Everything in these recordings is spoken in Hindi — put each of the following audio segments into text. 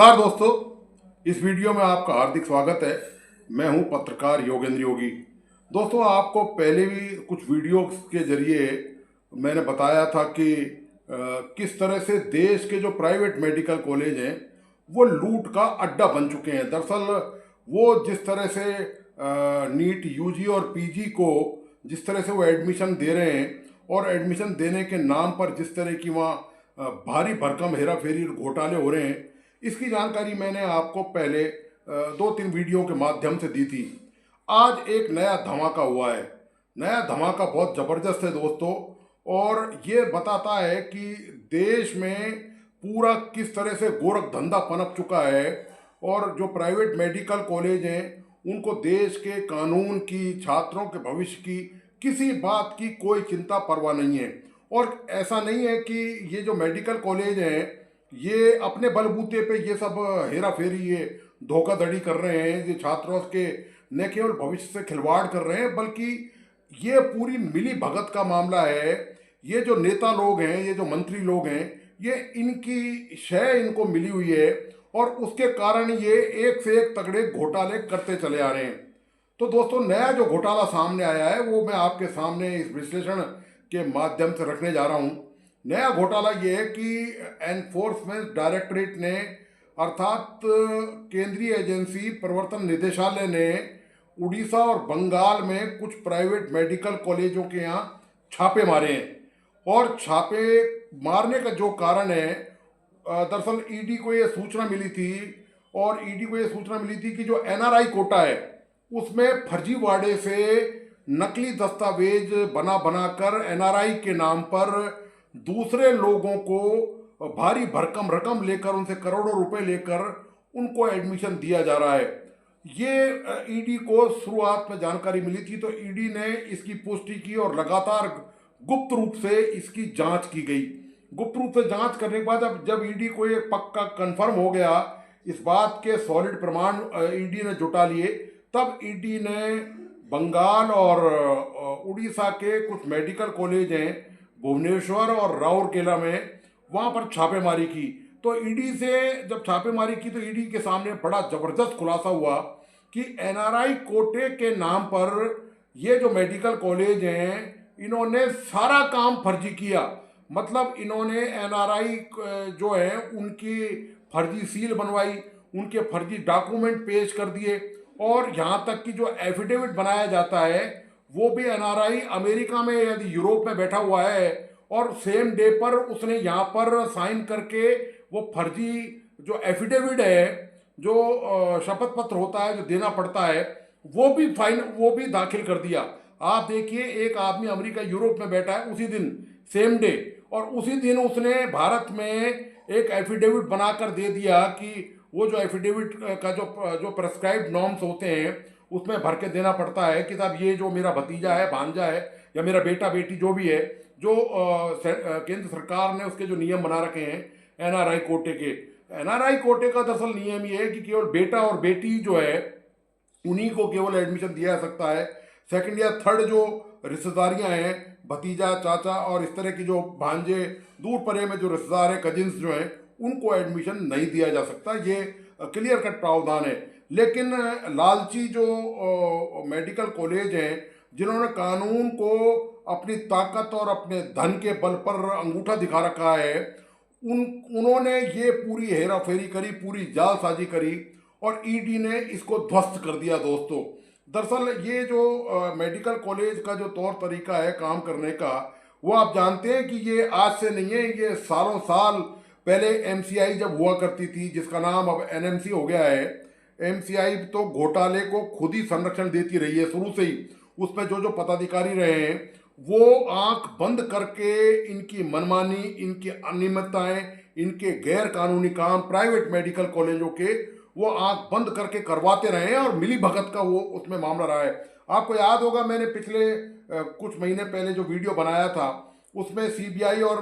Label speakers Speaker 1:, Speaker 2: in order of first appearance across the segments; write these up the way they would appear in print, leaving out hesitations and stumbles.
Speaker 1: नमस्कार दोस्तों, इस वीडियो में आपका हार्दिक स्वागत है। मैं हूं पत्रकार योगेंद्र योगी। दोस्तों, आपको पहले भी कुछ वीडियो के जरिए मैंने बताया था कि किस तरह से देश के जो प्राइवेट मेडिकल कॉलेज हैं वो लूट का अड्डा बन चुके हैं। दरअसल वो जिस तरह से नीट यूजी और पीजी को जिस तरह से वो एडमिशन दे रहे हैं और एडमिशन देने के नाम पर जिस तरह की वहाँ भारी भरकम हेरा फेरी घोटाले हो रहे हैं, इसकी जानकारी मैंने आपको पहले 2-3 वीडियो के माध्यम से दी थी। आज एक नया धमाका हुआ है। नया धमाका बहुत ज़बरदस्त है दोस्तों, और ये बताता है कि देश में पूरा किस तरह से गोरख धंधा पनप चुका है, और जो प्राइवेट मेडिकल कॉलेज हैं उनको देश के कानून की, छात्रों के भविष्य की, किसी बात की कोई चिंता परवाह नहीं है। और ऐसा नहीं है कि ये जो मेडिकल कॉलेज हैं ये अपने बलबूते पे ये सब हेरा फेरी, ये धोखाधड़ी कर रहे हैं, ये छात्रों के न केवल भविष्य से खिलवाड़ कर रहे हैं, बल्कि ये पूरी मिली भगत का मामला है। ये जो नेता लोग हैं, ये जो मंत्री लोग हैं, ये इनकी शय इनको मिली हुई है, और उसके कारण ये एक से एक तगड़े घोटाले करते चले आ रहे हैं। तो दोस्तों, नया जो घोटाला सामने आया है वो मैं आपके सामने इस विश्लेषण के माध्यम से रखने जा रहा हूँ। नया घोटाला ये है कि एनफोर्समेंट डायरेक्टरेट ने, अर्थात केंद्रीय एजेंसी प्रवर्तन निदेशालय ने, उड़ीसा और बंगाल में कुछ प्राइवेट मेडिकल कॉलेजों के यहाँ छापे मारे हैं। और छापे मारने का जो कारण है, दरअसल ईडी को ये सूचना मिली थी, और ईडी को ये सूचना मिली थी कि जो एनआरआई कोटा है उसमें फर्जीवाड़े से नकली दस्तावेज बना बनाकर एनआरआई के नाम पर दूसरे लोगों को भारी भरकम रकम लेकर, उनसे करोड़ों रुपए लेकर उनको एडमिशन दिया जा रहा है। ये ईडी को शुरुआत में जानकारी मिली थी, तो ईडी ने इसकी पुष्टि की और लगातार गुप्त रूप से इसकी जांच की गई। गुप्त रूप से जांच करने के बाद अब जब ईडी को ये पक्का कंफर्म हो गया, इस बात के सॉलिड प्रमाण ईडी ने जुटा लिए, तब ईडी ने बंगाल और उड़ीसा के कुछ मेडिकल कॉलेज हैं, भुवनेश्वर और राउरकेला में, वहाँ पर छापेमारी की। तो ईडी से जब छापेमारी की तो ईडी के सामने बड़ा ज़बरदस्त खुलासा हुआ कि एनआरआई कोटे के नाम पर ये जो मेडिकल कॉलेज हैं इन्होंने सारा काम फर्जी किया। मतलब इन्होंने एनआरआई जो है उनकी फर्जी सील बनवाई, उनके फर्जी डॉक्यूमेंट पेश कर दिए, और यहाँ तक कि जो एफिडेविट बनाया जाता है वो भी एनआरआई अमेरिका में यदि यूरोप में बैठा हुआ है और सेम डे पर उसने यहाँ पर साइन करके वो फर्जी जो एफिडेविट है, जो शपथ पत्र होता है जो देना पड़ता है, वो भी दाखिल कर दिया। आप देखिए, एक आदमी अमेरिका यूरोप में बैठा है उसी दिन, सेम डे, और उसी दिन उसने भारत में एक एफिडेविट बनाकर दे दिया कि वो जो एफिडेविट का जो प्रेस्क्राइब्ड नॉर्म्स होते हैं उसमें भर के देना पड़ता है कि साहब ये जो मेरा भतीजा है, भांजा है, या मेरा बेटा बेटी जो भी है, जो केंद्र सरकार ने उसके जो नियम बना रखे हैं एनआरआई कोटे के, एनआरआई कोटे का दरअसल नियम ये है कि केवल बेटा और बेटी जो है उन्हीं को केवल एडमिशन दिया जा सकता है। सेकंड या थर्ड जो रिश्तेदारियां हैं, भतीजा, चाचा और इस तरह की जो भांजे, दूर परे में जो रिश्तेदार हैं, कजिन्स जो हैं, उनको एडमिशन नहीं दिया जा सकता। ये क्लियर कट प्रावधान है। लेकिन लालची जो मेडिकल कॉलेज हैं, जिन्होंने कानून को अपनी ताकत और अपने धन के बल पर अंगूठा दिखा रखा है, उन्होंने ये पूरी हेरा फेरी करी, पूरी जालसाजी करी, और ईडी ने इसको ध्वस्त कर दिया दोस्तों। दरअसल ये जो मेडिकल कॉलेज का जो तौर तरीका है काम करने का, वो आप जानते हैं कि ये आज से नहीं है, ये सालों साल पहले एमसीआई जब हुआ करती थी, जिसका नाम अब एनएमसी हो गया है। एमसीआई तो घोटाले को खुद ही संरक्षण देती रही है शुरू से ही। उसमें जो जो पदाधिकारी रहे हैं वो आंख बंद करके इनकी मनमानी, इनकी अनियमितताएं, इनके गैर कानूनी काम प्राइवेट मेडिकल कॉलेजों के, वो आंख बंद करके करवाते रहे हैं, और मिली भगत का वो उसमें मामला रहा है। आपको याद होगा, मैंने पिछले कुछ महीने पहले जो वीडियो बनाया था उसमें सीबीआई और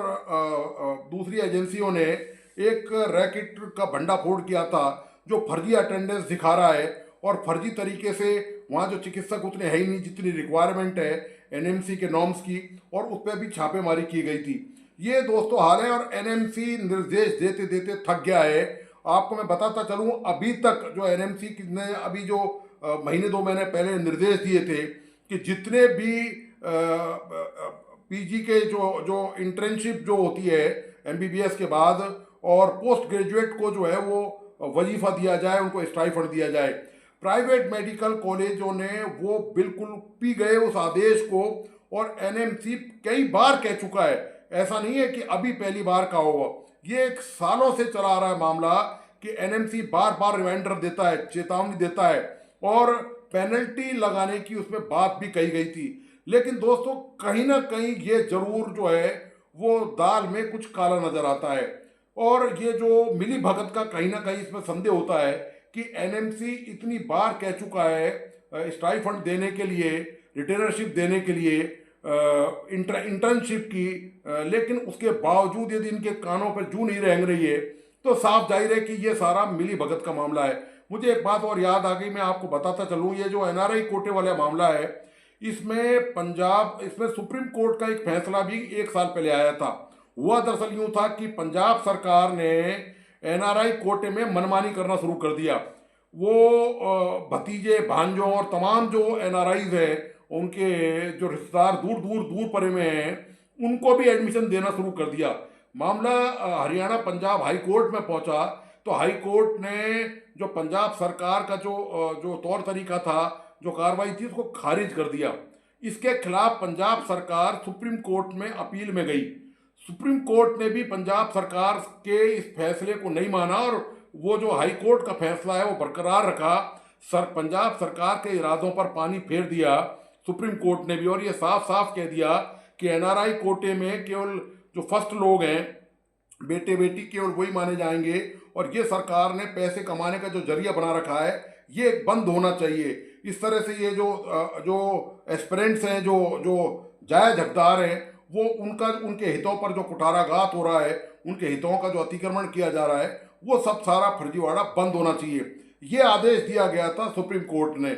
Speaker 1: दूसरी एजेंसियों ने एक रैकेट का भंडाफोड़ किया था, जो फर्जी अटेंडेंस दिखा रहा है, और फर्जी तरीके से वहाँ जो चिकित्सक उतने है ही नहीं जितनी रिक्वायरमेंट है एनएमसी के नॉर्म्स की, और उस पर भी छापेमारी की गई थी। ये दोस्तों हाल है, और एनएमसी निर्देश देते देते थक गया है। आपको मैं बताता चलूँ, अभी तक जो एनएमसी ने अभी जो महीने 2 महीने पहले निर्देश दिए थे कि जितने भी पीजी के जो जो इंटर्नशिप जो होती है एमबीबीएस के बाद, और पोस्ट ग्रेजुएट को जो है वो वजीफा दिया जाए, उनको स्टाइफंड दिया जाए। प्राइवेट मेडिकल कॉलेजों ने वो बिल्कुल पी गए उस आदेश को, और एनएमसी कई बार कह चुका है, ऐसा नहीं है कि अभी पहली बार का होगा, ये एक सालों से चला आ रहा है मामला कि एनएमसी बार बार रिमाइंडर देता है, चेतावनी देता है, और पेनल्टी लगाने की उसमें बात भी कही गई थी। लेकिन दोस्तों कहीं ना कहीं ये जरूर जो है वो दाल में कुछ काला नजर आता है, और ये जो मिली भगत का कहीं ना कहीं इसमें संदेह होता है कि एनएमसी इतनी बार कह चुका है स्टाइफंड देने के लिए, रिटेनरशिप देने के लिए, इंटर्नशिप की, लेकिन उसके बावजूद यदि इनके कानों पर जू नहीं रेंग रही है तो साफ जाहिर है कि ये सारा मिली भगत का मामला है। मुझे एक बात और याद आ गई, मैं आपको बताता चलूँ, ये जो एनआरआई कोटे वाला मामला है, इसमें सुप्रीम कोर्ट का एक फैसला भी 1 साल पहले आया था। हुआ दरअसल यूं था कि पंजाब सरकार ने एनआरआई कोटे में मनमानी करना शुरू कर दिया। वो भतीजे भांजों और तमाम जो एनआरआईज है, उनके जो रिश्तेदार दूर दूर दूर परे में हैं, उनको भी एडमिशन देना शुरू कर दिया। मामला हरियाणा पंजाब हाई कोर्ट में पहुंचा, तो हाई कोर्ट ने जो पंजाब सरकार का जो तौर तरीका था, जो कार्रवाई थी, उसको खारिज कर दिया। इसके खिलाफ पंजाब सरकार सुप्रीम कोर्ट में अपील में गई। सुप्रीम कोर्ट ने भी पंजाब सरकार के इस फैसले को नहीं माना, और वो जो हाई कोर्ट का फैसला है वो बरकरार रखा। पंजाब सरकार के इरादों पर पानी फेर दिया सुप्रीम कोर्ट ने भी, और ये साफ साफ कह दिया कि एनआरआई कोटे में केवल जो फर्स्ट लोग हैं, बेटे बेटी, केवल वही माने जाएंगे, और ये सरकार ने पैसे कमाने का जो जरिया बना रखा है ये बंद होना चाहिए। इस तरह से ये जो एस्पिरेंट्स हैं, जो जो जायज हकदार हैं, वो उनके हितों पर जो कुठाराघात हो रहा है, उनके हितों का जो अतिक्रमण किया जा रहा है, वो सब सारा फर्जीवाड़ा बंद होना चाहिए। ये आदेश दिया गया था सुप्रीम कोर्ट ने,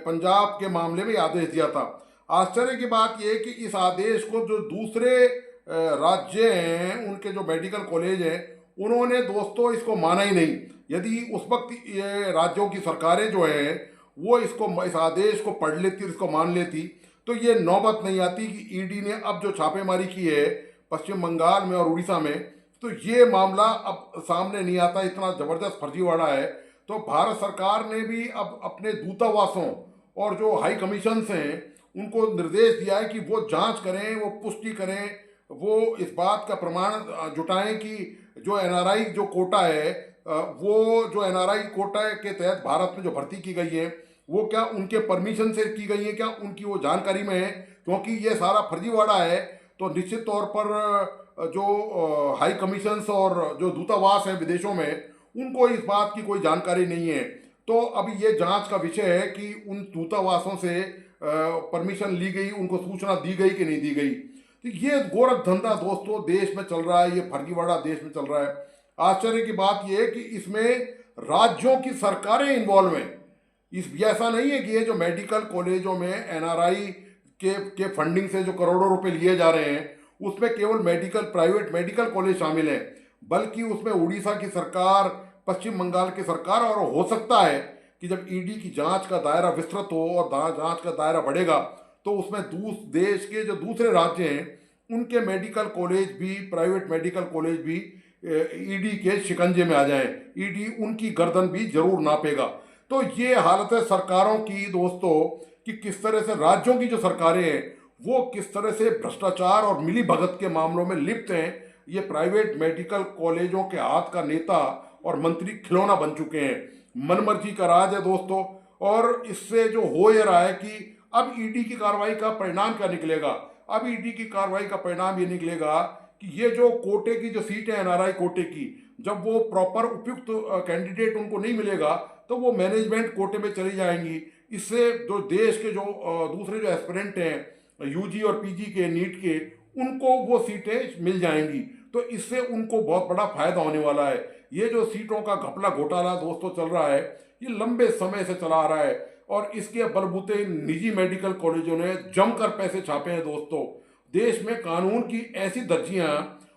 Speaker 1: पंजाब के मामले में आदेश दिया था। आश्चर्य की बात यह है कि इस आदेश को जो दूसरे राज्य हैं, उनके जो मेडिकल कॉलेज हैं, उन्होंने दोस्तों इसको माना ही नहीं। यदि उस वक्त ये राज्यों की सरकारें जो हैं वो इस आदेश को पढ़ लेती, इसको मान लेती, तो ये नौबत नहीं आती कि ईडी ने अब जो छापेमारी की है पश्चिम बंगाल में और उड़ीसा में, तो ये मामला अब सामने नहीं आता। इतना ज़बरदस्त फर्जीवाड़ा है। तो भारत सरकार ने भी अब अपने दूतावासों और जो हाई कमीशंस हैं उनको निर्देश दिया है कि वो जांच करें, वो पुष्टि करें, वो इस बात का प्रमाण जुटाएं कि जो एनआरआई जो कोटा है, वो जो एनआरआई कोटा के तहत भारत में जो भर्ती की गई है, वो क्या उनके परमिशन से की गई है, क्या उनकी वो जानकारी में है। क्योंकि ये सारा फर्जीवाड़ा है, तो निश्चित तौर पर जो हाई कमीशंस और जो दूतावास हैं विदेशों में, उनको इस बात की कोई जानकारी नहीं है। तो अब ये जांच का विषय है कि उन दूतावासों से परमिशन ली गई, उनको सूचना दी गई कि नहीं दी गई। तो ये गोरख धंधा दोस्तों देश में चल रहा है, ये फर्जीवाड़ा देश में चल रहा है। आश्चर्य की बात यह है कि इसमें राज्यों की सरकारें इन्वॉल्व हैं। ऐसा नहीं है कि ये जो मेडिकल कॉलेजों में एनआरआई के फंडिंग से जो करोड़ों रुपए लिए जा रहे हैं, उसमें केवल प्राइवेट मेडिकल कॉलेज शामिल हैं, बल्कि उसमें उड़ीसा की सरकार, पश्चिम बंगाल की सरकार, और हो सकता है कि जब ईडी की जांच का दायरा विस्तृत हो और जांच का दायरा बढ़ेगा, तो उसमें देश के जो दूसरे राज्य हैं उनके मेडिकल कॉलेज भी, प्राइवेट मेडिकल कॉलेज भी ईडी के शिकंजे में आ जाएं। ईडी उनकी गर्दन भी जरूर नापेगा। तो ये हालत है सरकारों की दोस्तों, कि किस तरह से राज्यों की जो सरकारें हैं वो किस तरह से भ्रष्टाचार और मिली भगत के मामलों में लिप्त हैं। ये प्राइवेट मेडिकल कॉलेजों के हाथ का नेता और मंत्री खिलौना बन चुके हैं। मनमर्जी का राज है दोस्तों। और इससे जो हो ये रहा है कि अब ईडी की कार्रवाई का परिणाम क्या निकलेगा। अब ईडी की कार्रवाई का परिणाम ये निकलेगा कि ये जो कोटे की जो सीट है एनआरआई कोटे की, जब वो प्रॉपर उपयुक्त कैंडिडेट उनको नहीं मिलेगा तो वो मैनेजमेंट कोटे में चली जाएंगी। इससे जो देश के जो दूसरे जो एस्पिरेंट हैं यूजी और पीजी के, नीट के, उनको वो सीटें मिल जाएंगी। तो इससे उनको बहुत बड़ा फायदा होने वाला है। ये जो सीटों का घपला घोटाला दोस्तों चल रहा है, ये लंबे समय से चला आ रहा है, और इसके बलबूते निजी मेडिकल कॉलेजों ने जमकर पैसे छापे हैं दोस्तों। देश में कानून की ऐसी धज्जियां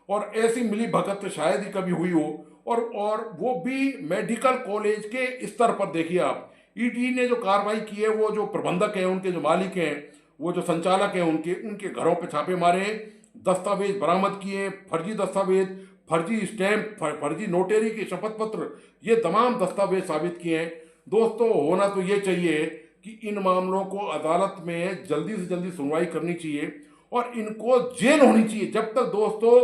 Speaker 1: और ऐसी मिली भगत शायद ही कभी हुई हो, और वो भी मेडिकल कॉलेज के स्तर पर। देखिए आप, ईडी ने जो कार्रवाई की है, वो जो प्रबंधक हैं, उनके जो मालिक हैं, वो जो संचालक हैं, उनके उनके घरों पे छापे मारे हैं, दस्तावेज बरामद किए, फर्जी दस्तावेज, फर्जी स्टैंप, फर्जी नोटरी के शपथ पत्र, ये तमाम दस्तावेज साबित किए हैं। दोस्तों, होना तो ये चाहिए कि इन मामलों को अदालत में जल्दी से जल्दी सुनवाई करनी चाहिए और इनको जेल होनी चाहिए। जब तक दोस्तों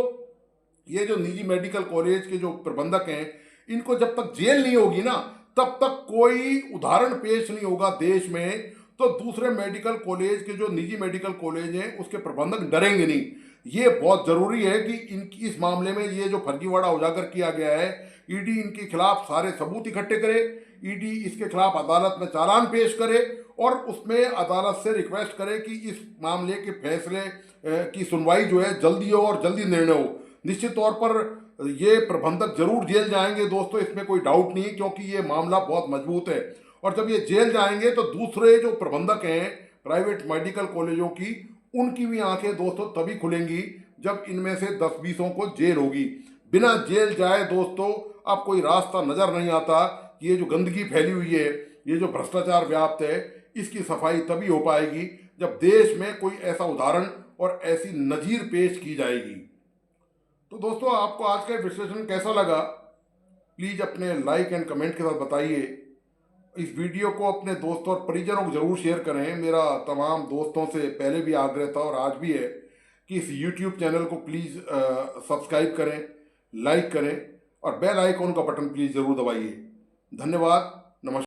Speaker 1: ये जो निजी मेडिकल कॉलेज के जो प्रबंधक हैं, इनको जब तक जेल नहीं होगी ना, तब तक कोई उदाहरण पेश नहीं होगा देश में। तो दूसरे मेडिकल कॉलेज के जो निजी मेडिकल कॉलेज हैं, उसके प्रबंधक डरेंगे नहीं। ये बहुत जरूरी है कि इनकी इस मामले में ये जो फर्जीवाड़ा उजागर किया गया है, ईडी इनके खिलाफ सारे सबूत इकट्ठे करे, ईडी इसके खिलाफ अदालत में चालान पेश करे और उसमें अदालत से रिक्वेस्ट करे कि इस मामले के फैसले की सुनवाई जो है जल्दी हो और जल्दी निर्णय हो। निश्चित तौर पर ये प्रबंधक जरूर जेल जाएंगे दोस्तों, इसमें कोई डाउट नहीं, क्योंकि ये मामला बहुत मजबूत है। और जब ये जेल जाएंगे तो दूसरे जो प्रबंधक हैं प्राइवेट मेडिकल कॉलेजों की, उनकी भी आंखें दोस्तों तभी खुलेंगी जब इनमें से 10-20 को जेल होगी। बिना जेल जाए दोस्तों अब कोई रास्ता नजर नहीं आता कि ये जो गंदगी फैली हुई है, ये जो भ्रष्टाचार व्याप्त है, इसकी सफाई तभी हो पाएगी जब देश में कोई ऐसा उदाहरण और ऐसी नजीर पेश की जाएगी। तो दोस्तों, आपको आज का विश्लेषण कैसा लगा, प्लीज़ अपने लाइक एंड कमेंट के साथ बताइए। इस वीडियो को अपने दोस्तों और परिजनों को जरूर शेयर करें। मेरा तमाम दोस्तों से पहले भी आग्रह था और आज भी है कि इस यूट्यूब चैनल को प्लीज़ सब्सक्राइब करें, लाइक करें और बेल आइकॉन का बटन प्लीज़ ज़रूर दबाइए। धन्यवाद।